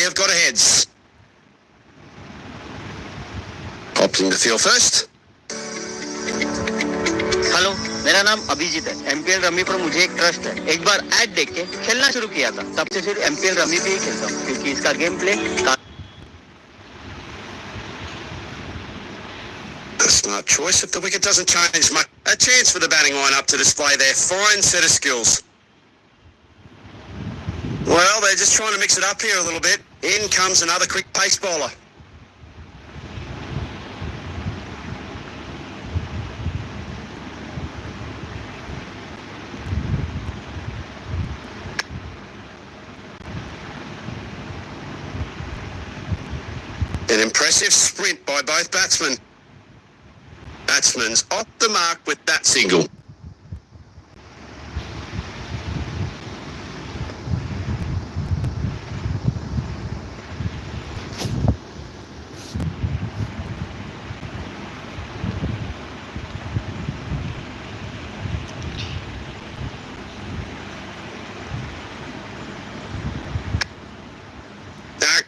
have got a heads. Opting to field first. Hello, मेरा नाम अभिजीत है। एमपीएल रमी पर मुझे एक ट्रस्ट है। एक बार ऐड देख के खेलना शुरू किया था, तब से सिर्फ एमपीएल रमी पे ही खेलता हूँ, क्योंकि इसका game play A smart choice if the wicket doesn't change much. A chance for the batting line-up to display their fine set of skills. Well, they're just trying to mix it up here a little bit. In comes another quick pace bowler. An impressive sprint by both batsmen. Batsman's off the mark with that single.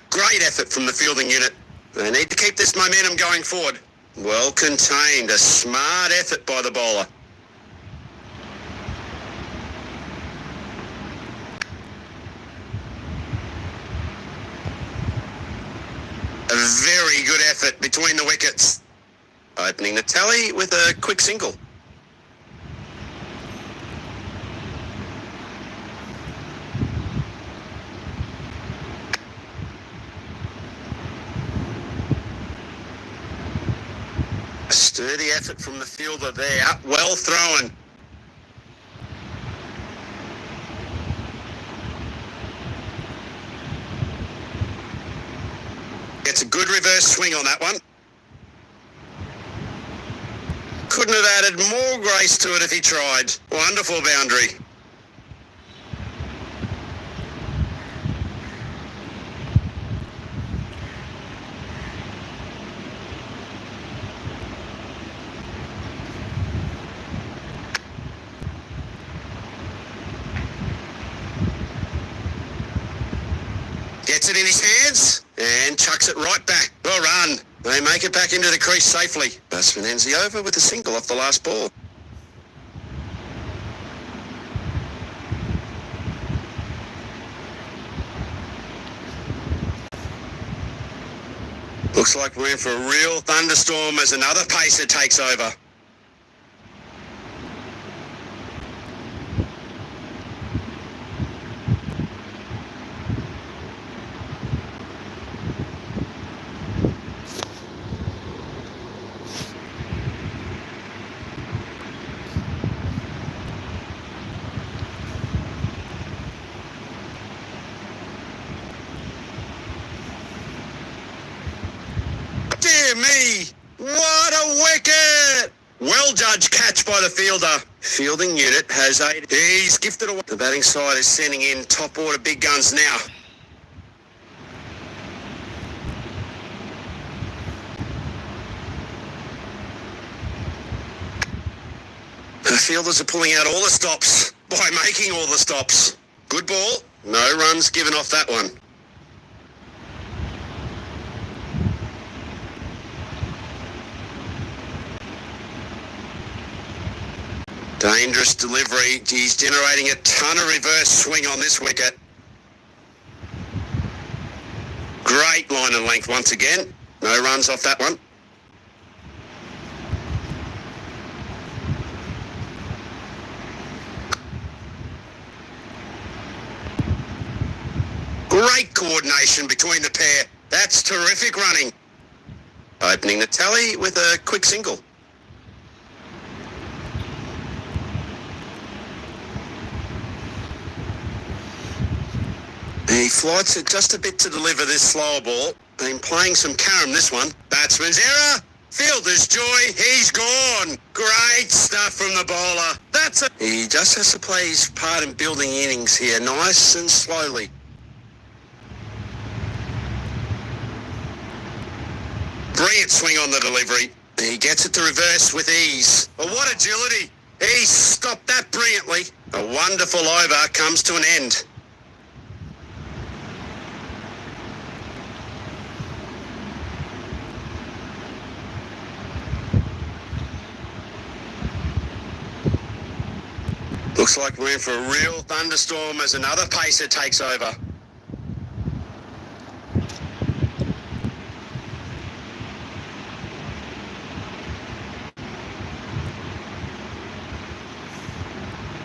Great effort from the fielding unit. They need to keep this momentum going forward. Well contained, a smart effort by the bowler. A very good effort between the wickets. Opening the tally with a quick single. A sturdy effort from the fielder there. Well thrown. Gets a good reverse swing on that one. Couldn't have added more grace to it if he tried. Wonderful boundary. Gets it in his hands and chucks it right back. Well run. They make it back into the crease safely. Batsman ends the over with a single off the last ball. Looks like we're in for a real thunderstorm as another pacer takes over. Dear me, what a wicket! Well judged catch by the fielder. Fielding unit has aided. He's gifted away. The batting side is sending in top order big guns now. The fielders are pulling out all the stops by making all the stops. Good ball. No runs given off that one. Dangerous delivery. He's generating a ton of reverse swing on this wicket. Great line and length once again. No runs off that one. Great coordination between the pair. That's terrific running. Opening the tally with a quick single. He flights it just a bit to deliver this slower ball. Been playing some carom this one. Batsman's error. Fielder's joy. He's gone. Great stuff from the bowler. He just has to play his part in building innings here, nice and slowly. Brilliant swing on the delivery. He gets it to reverse with ease. Well, what agility. He stopped that brilliantly. A wonderful over comes to an end. Looks like we're in for a real thunderstorm as another pacer takes over.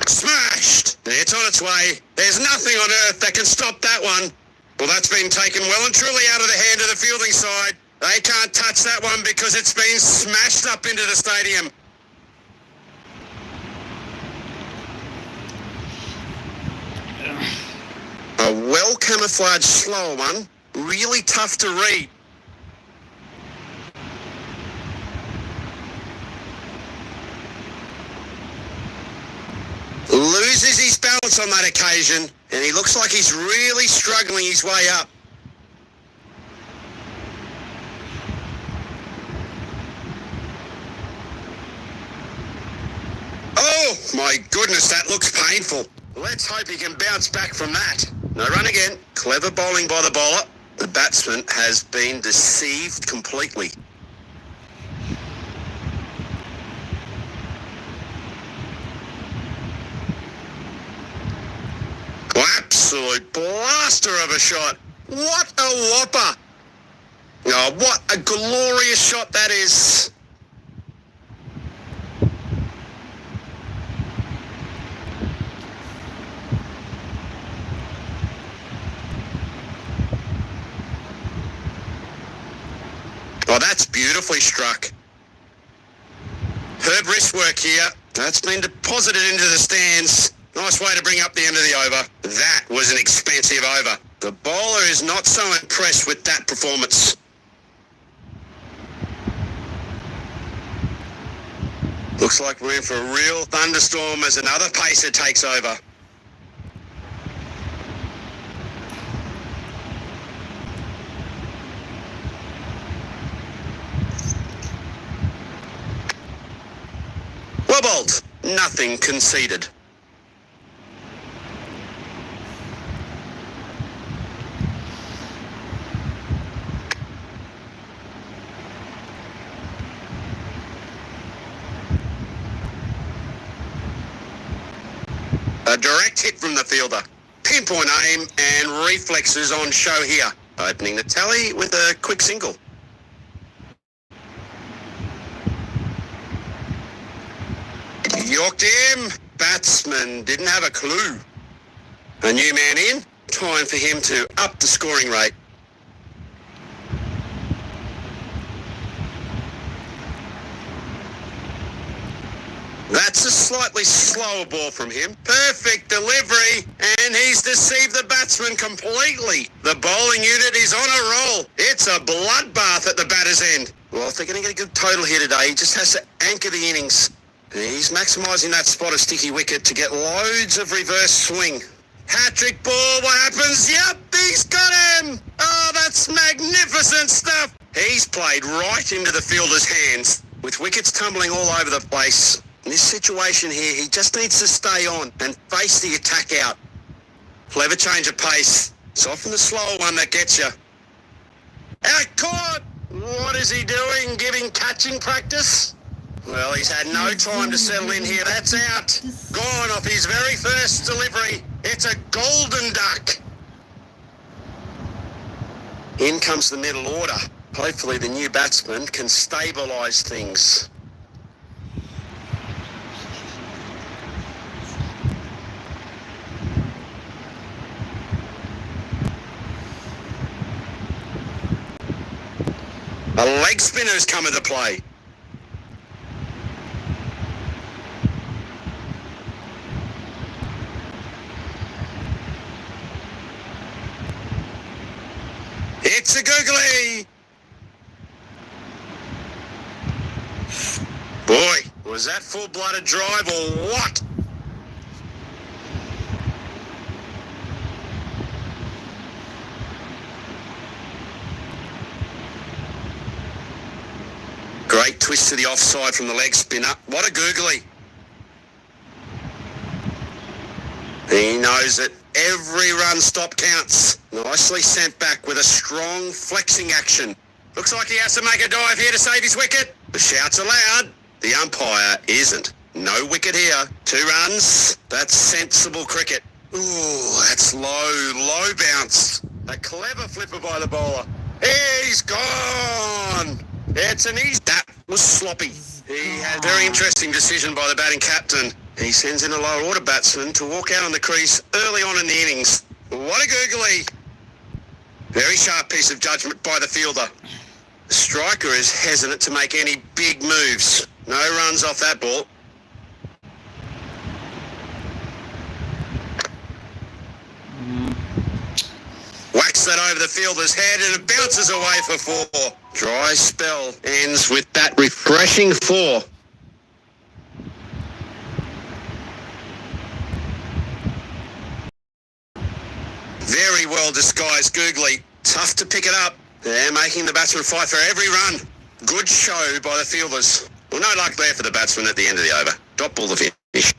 Smashed! It's on its way. There's nothing on earth that can stop that one. Well, that's been taken well and truly out of the hand of the fielding side. They can't touch that one because it's been smashed up into the stadium. A well-camouflaged slower one. Really tough to read. Loses his balance on that occasion, and he looks like he's really struggling his way up. Oh my goodness, that looks painful. Let's hope he can bounce back from that. No run again. Clever bowling by the bowler. The batsman has been deceived completely. Absolute blaster of a shot. What a whopper. Oh, what a glorious shot that is. Oh, that's beautifully struck. Herb wristwork here. That's been deposited into the stands. Nice way to bring up the end of the over. That was an expensive over. The bowler is not so impressed with that performance. Looks like we're in for a real thunderstorm as another pacer takes over. Well bowled. Nothing conceded. A direct hit from the fielder. Pinpoint aim and reflexes on show here. Opening the tally with a quick single. Yorked him. Batsman didn't have a clue. A new man in. Time for him to up the scoring rate. That's a slightly slower ball from him. Perfect delivery, and he's deceived the batsman completely. The bowling unit is on a roll. It's a bloodbath at the batter's end. Well, if they're going to get a good total here today, he just has to anchor the innings. He's maximising that spot of sticky wicket to get loads of reverse swing. Hat-trick ball, what happens? Yep, he's got him! Oh, that's magnificent stuff! He's played right into the fielder's hands, with wickets tumbling all over the place. In this situation here, he just needs to stay on and face the attack out. Clever change of pace. It's often the slower one that gets you. Out caught! What is he doing? Giving catching practice? Well, he's had no time to settle in here. That's out. Gone off his very first delivery. It's a golden duck. In comes the middle order. Hopefully the new batsman can stabilise things. A leg spinner's come into play. It's a googly. Boy, was that full-blooded drive or what? Great twist to the offside from the leg spinner. What a googly. He knows that every run stop counts. Nicely sent back with a strong flexing action. Looks like he has to make a dive here to save his wicket. The shout's are loud. The umpire isn't. No wicket here. 2 runs. That's sensible cricket. Ooh, that's low bounce. A clever flipper by the bowler. He's gone. It's an easy. That was sloppy. He had a very interesting decision by the batting captain. He sends in a lower order batsman to walk out on the crease early on in the innings. What a googly. Very sharp piece of judgment by the fielder. The striker is hesitant to make any big moves. No runs off that ball. Whacks that over the fielder's head and it bounces away for 4. Dry spell ends with that refreshing 4. Very well disguised googly. Tough to pick it up. They're making the batsman fight for every run. Good show by the fielders. Well, no luck there for the batsman at the end of the over. Dot ball the finish.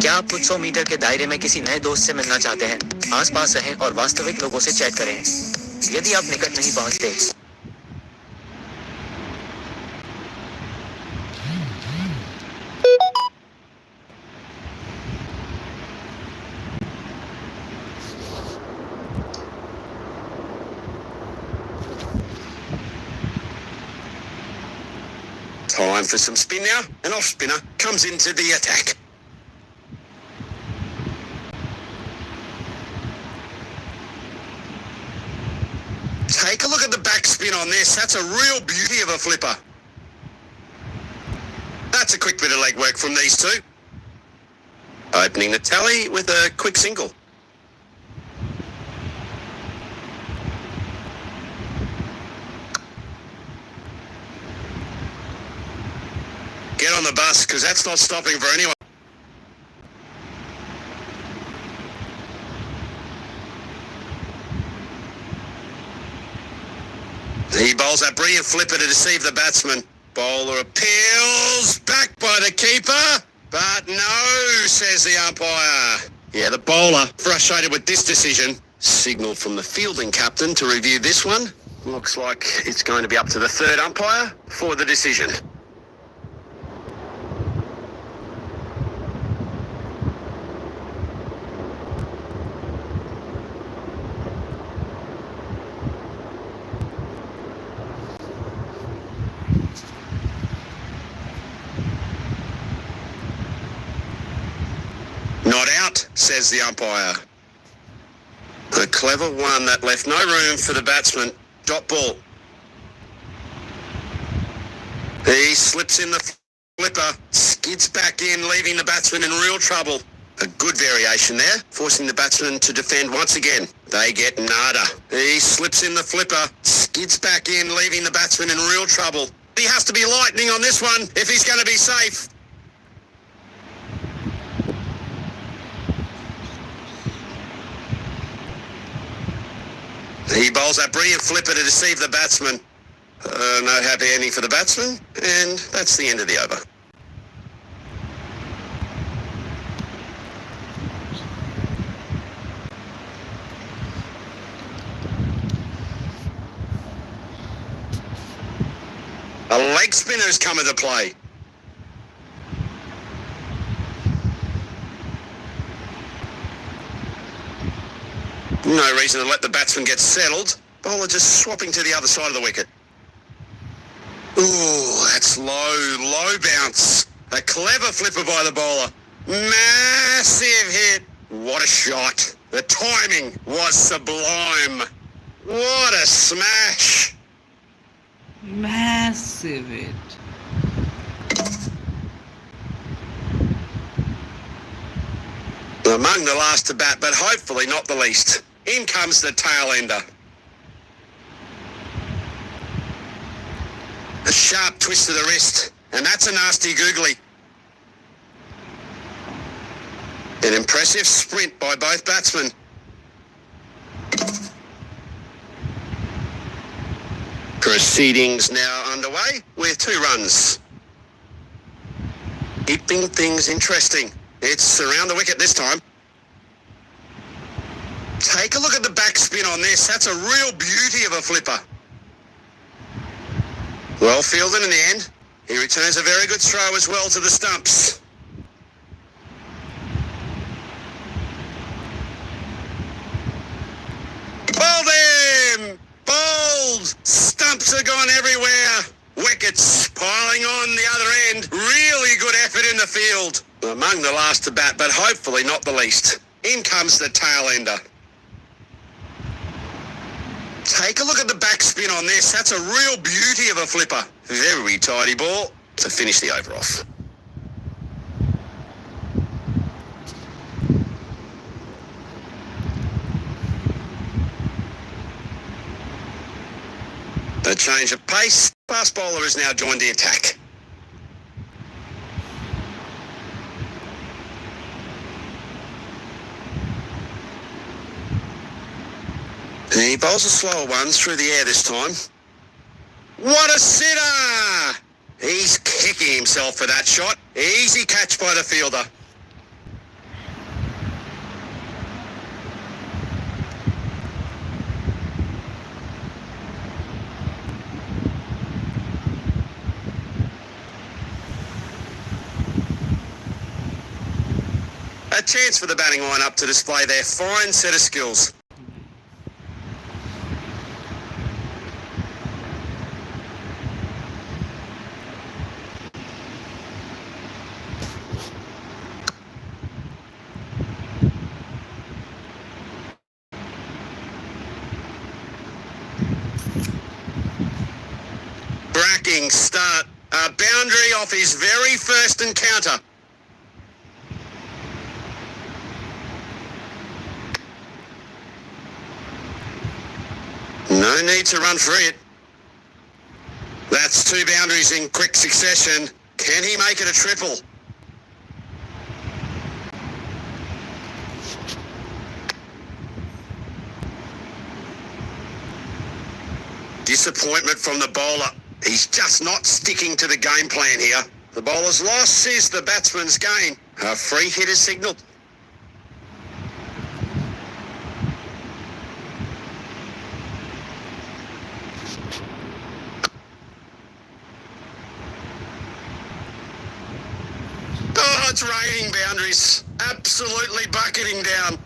क्या आप कुछ 100 metre के दायरे में किसी नए दोस्त से मिलना चाहते हैं? आसपास रहें और वास्तविक लोगों से चैट करें। यदि आप निकट नहीं पहुंचते, Time for some spin now. An off spinner comes into the attack. Take a look at the backspin on this. That's a real beauty of a flipper. That's a quick bit of leg work from these two. Opening the tally with a quick single. Get on the bus, because that's not stopping for anyone. He bowls that brilliant flipper to deceive the batsman. Bowler appeals, back by the keeper, but no, says the umpire. Yeah, the bowler, frustrated with this decision, signalled from the fielding captain to review this one. Looks like it's going to be up to the third umpire for the decision. Not out, says the umpire. A clever one that left no room for the batsman. Dot ball. He slips in the flipper, skids back in, leaving the batsman in real trouble. A good variation there, forcing the batsman to defend once again. They get nada. He slips in the flipper, skids back in, leaving the batsman in real trouble. He has to be lightning on this one if he's going to be safe. He bowls that brilliant flipper to deceive the batsman. No happy ending for the batsman, and that's the end of the over. A leg spinner's come into play. No reason to let the batsman get settled. Bowler just swapping to the other side of the wicket. Ooh, that's low bounce. A clever flipper by the bowler. Massive hit. What a shot. The timing was sublime. What a smash. Massive hit. Among the last to bat, but hopefully not the least. In comes the tail ender. A sharp twist to the wrist, and that's a nasty googly. An impressive sprint by both batsmen. Proceedings now underway with 2 runs. Keeping things interesting. It's around the wicket this time. Take a look at the backspin on this. That's a real beauty of a flipper. Well fielded in the end. He returns a very good throw as well to the stumps. Bowled him! Bowled! Stumps are gone everywhere. Wickets piling on the other end. Really good effort in the field. Among the last to bat, but hopefully not the least. In comes the tail ender. Take a look at the backspin on this. That's a real beauty of a flipper. Very tidy ball to finish the over off. A change of pace. Fast bowler has now joined the attack. He bowls a slower one through the air this time. What a sitter! He's kicking himself for that shot. Easy catch by the fielder. A chance for the batting line-up to display their fine set of skills. Cracking start. A boundary off his very first encounter. No need to run for it. That's two boundaries in quick succession. Can he make it a triple? Disappointment from the bowler. He's just not sticking to the game plan here. The bowler's loss is the batsman's gain. A free hit is signalled. Oh, it's raining boundaries. Absolutely bucketing down.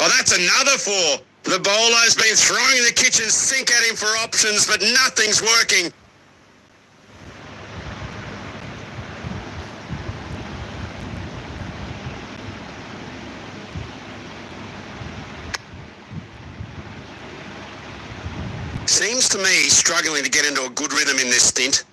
Oh, that's another four. The bowler's been throwing the kitchen sink at him for options, but nothing's working. Seems to me he's struggling to get into a good rhythm in this stint.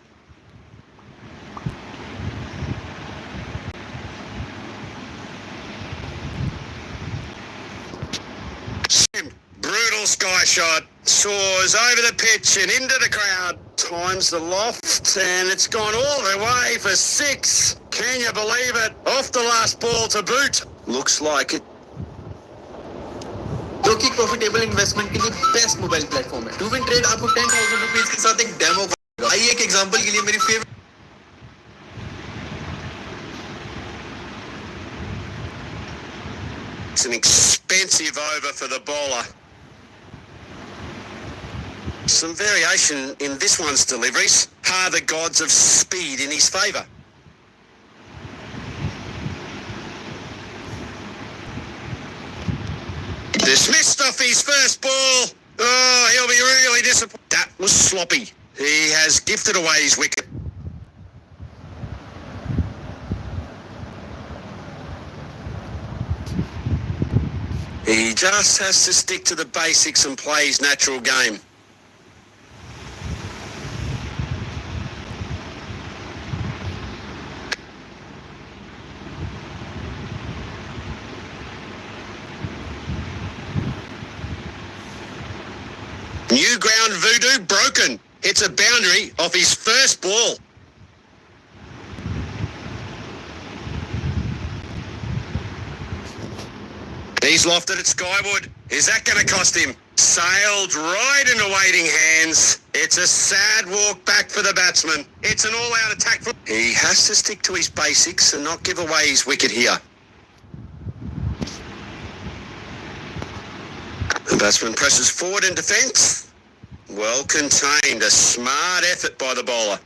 Brutal sky shot. Soars over the pitch and into the crowd. Times the loft and it's gone all the way for six. Can you believe it? Off the last ball to boot. Looks like it. जो कि profitable investment के लिए best mobile platform है। To win trade आपको 10,000 rupees के साथ एक demo देगा। आइए एक एग्जांपल के लिए मेरी favourite It's an expensive over for the bowler. Some variation in this one's deliveries. Are the gods of speed in his favour? Dismissed off his first ball. Oh, he'll be really disappointed. That was sloppy. He has gifted away his wicket. He just has to stick to the basics and play his natural game. New ground voodoo broken. It's a boundary off his first ball. He's lofted it skyward. Is that going to cost him? Sailed right into waiting hands. It's a sad walk back for the batsman. It's an all-out attack. He has to stick to his basics and not give away his wicket here. The batsman presses forward in defence. Well contained. A smart effort by the bowler.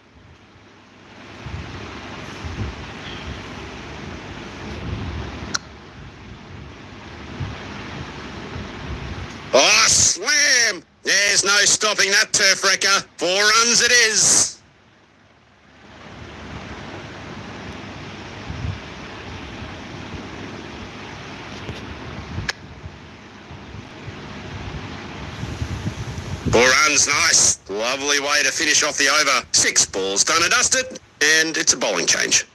Oh, slam! There's no stopping that turf wrecker. 4 runs it is. Four runs, nice. Lovely way to finish off the over. 6 balls done and dusted, and it's a bowling change.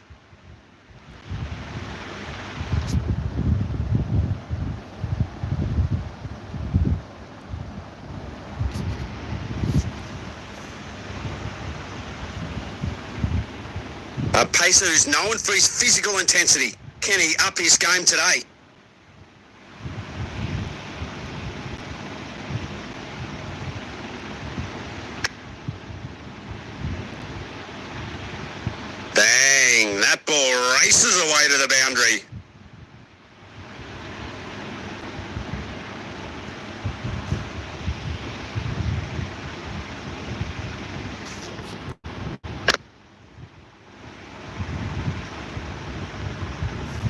A pacer who's known for his physical intensity. Can he up his game today? Bang! That ball races away to the boundary.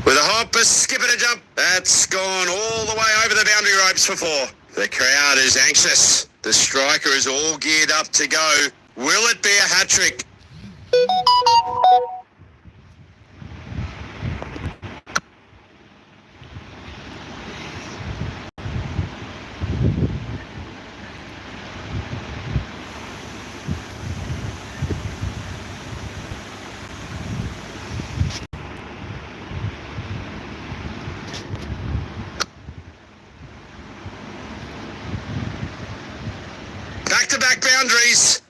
With a hop, a skip and a jump. That's gone all the way over the boundary ropes for 4. The crowd is anxious. The striker is all geared up to go. Will it be a hat-trick? Back-to-back boundaries.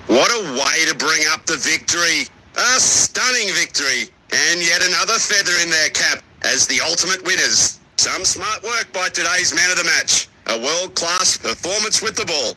What a way to bring up the victory. A stunning victory. And yet another feather in their cap as the ultimate winners. Some smart work by today's man of the match. A world-class performance with the ball.